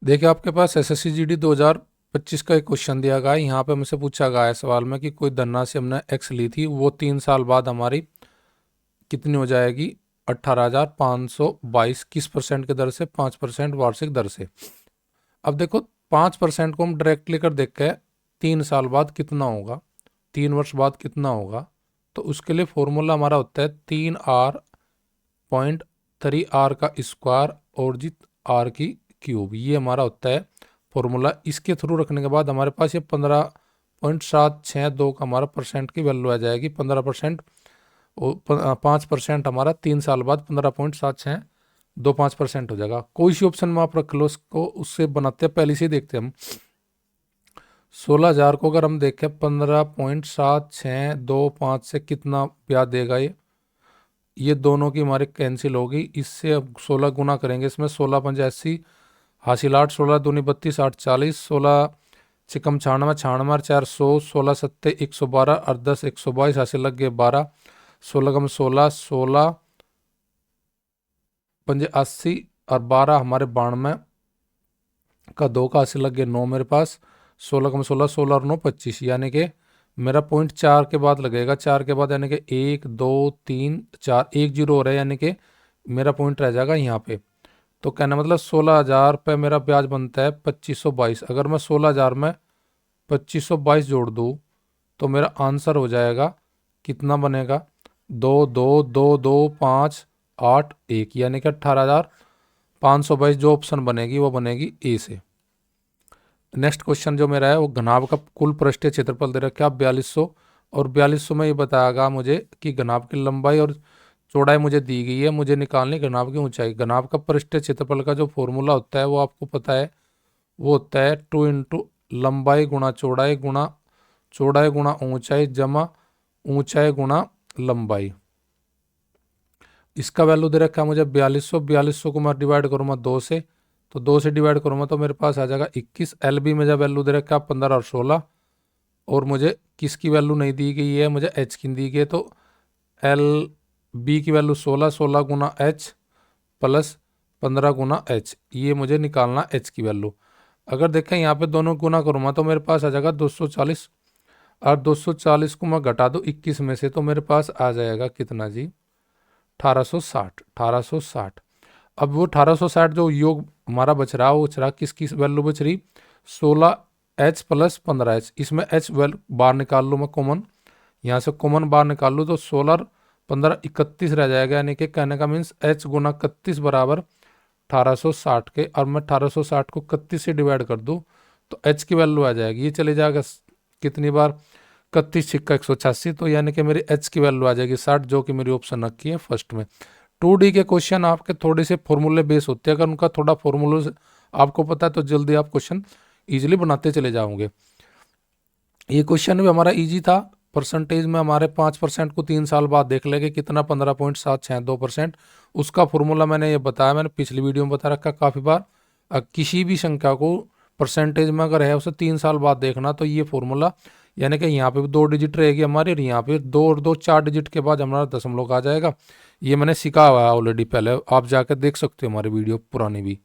देखिए आपके पास SSC GD 2025 का एक क्वेश्चन दिया गया है। यहाँ पे मुझसे पूछा गया है सवाल में कि कोई धनराशि हमने एक्स ली थी, वो 3 साल बाद हमारी कितनी हो जाएगी, 18,522 किस परसेंट की दर से, 5% वार्षिक दर से। अब देखो 5% को हम डायरेक्टली कर देख के 3 साल बाद कितना होगा, 3 वर्ष बाद कितना होगा, तो उसके लिए फॉर्मूला हमारा होता है 3r.3r का स्क्वायर और जी r की क्यूब। ये हमारा होता है फॉर्मूला। इसके थ्रू रखने के बाद हमारे पास ये 15.762 का हमारा परसेंट की वैल्यू आ जाएगी। 15% 5% हमारा 3 साल बाद 15.762 5% हो जाएगा। कोई सी ऑप्शन में आप रख लो उसको, उससे बनाते हैं। पहले से ही देखते हैं हम 16,000 को अगर हम देखें 15.7625 से कितना ब्याज देगा ये दोनों की हमारी कैंसिल होगी। इससे अब 16 गुना करेंगे, इसमें 16 × 85 हासिल 8, 16 दूनी 32 8 40, 16 चिकम 96 96 400, 16 सत्ते 112 और 10 122 हासिल लग गए 12, 16 कम 16 16 पंजे 80 और 12 हमारे 92 का 2 का हासिल लग गए 9 मेरे पास, 16 कम 16 16 और 9 25, यानी कि मेरा पॉइंट 4 के बाद लगेगा। 4 के बाद यानी कि 1 2 3 4 1 0 हो रहा है, यानी कि मेरा पॉइंट रह जाएगा यहाँ पे। तो कहना मतलब 16,000 पे मेरा ब्याज बनता है 2522। अगर मैं 16,000 में 2522 जोड़ दूँ तो मेरा आंसर हो जाएगा, कितना बनेगा, 2 2 2 2 5 8 1, यानी कि 18,522। जो ऑप्शन बनेगी वो बनेगी ए से। नेक्स्ट क्वेश्चन जो मेरा है वो घनाभ का कुल पृष्ठीय क्षेत्रफल दे रखा है 4200, और 4200 में ये बताया मुझे कि घनाभ की लंबाई और चौड़ाई मुझे दी गई है, मुझे निकालनी घनाभ की ऊंचाई। घनाभ का पृष्ठीय क्षेत्रफल का जो फॉर्मूला होता है वो आपको पता है, वो होता है 2 × लंबाई गुणा चौड़ाई गुणा ऊंचाई जमा ऊंचाई गुणा लंबाई। इसका वैल्यू दे रखा है मुझे 4200। 4200 को मैं डिवाइड करूँगा 2 से, तो 2 से डिवाइड करूँगा तो मेरे पास आ जाएगा 21। एल बी में जब वैल्यू दे रखा है 15 और 16, और मुझे किसकी वैल्यू नहीं दी गई है, मुझे एच की दी गई है। तो एल बी की वैल्यू 16, 16 गुना एच प्लस 15 गुना एच, ये मुझे निकालना एच की वैल्यू। अगर देखें यहाँ पे दोनों गुना करूँगा तो मेरे पास आ जाएगा 240, और 240 को मैं घटा दूँ 21 में से तो मेरे पास आ जाएगा कितना जी, 1860। 1860। अब वो 1860 जो योग हमारा बच रहा वो बच रहा किसकी वैल्यू बच रही, 16h प्लस 15h। इसमें h बार निकाल लूँ मैं कॉमन, यहाँ से कॉमन बार निकाल लूँ तो 16 15 31 रह जाएगा, यानी कि कहने का मीन्स h गुना 31 बराबर 1860 के। और मैं 1860 को 31 से डिवाइड कर दूँ तो h की वैल्यू आ जाएगी, ये चले जाएगा कितनी बार, 31 छिक्का 186, तो यानी कि मेरी h की वैल्यू आ जाएगी 60, जो कि मेरी ऑप्शन रखी है फर्स्ट में। 2D के क्वेश्चन आपके थोड़े से फॉर्मूले बेस होते हैं, अगर उनका थोड़ा फॉर्मूले आपको पता है तो जल्दी आप क्वेश्चन इजीली बनाते चले जाओगे। ये क्वेश्चन भी हमारा इजी था। परसेंटेज में हमारे 5% को 3 साल बाद देख लेंगे कितना, 15.762%। उसका फॉर्मूला मैंने ये बताया, मैंने पिछली वीडियो में बता रखा काफ़ी बार। किसी भी संख्या को परसेंटेज में अगर है उसे 3 साल बाद देखना तो ये फॉर्मूला, यानी कि यहाँ पे भी 2 डिजिट रहेगी हमारी, और यहाँ पे 2 और 2 4 डिजिट के बाद हमारा दशमलव आ जाएगा। ये मैंने सीखा हुआ है ऑलरेडी, पहले आप जाकर देख सकते हो हमारी वीडियो पुरानी भी।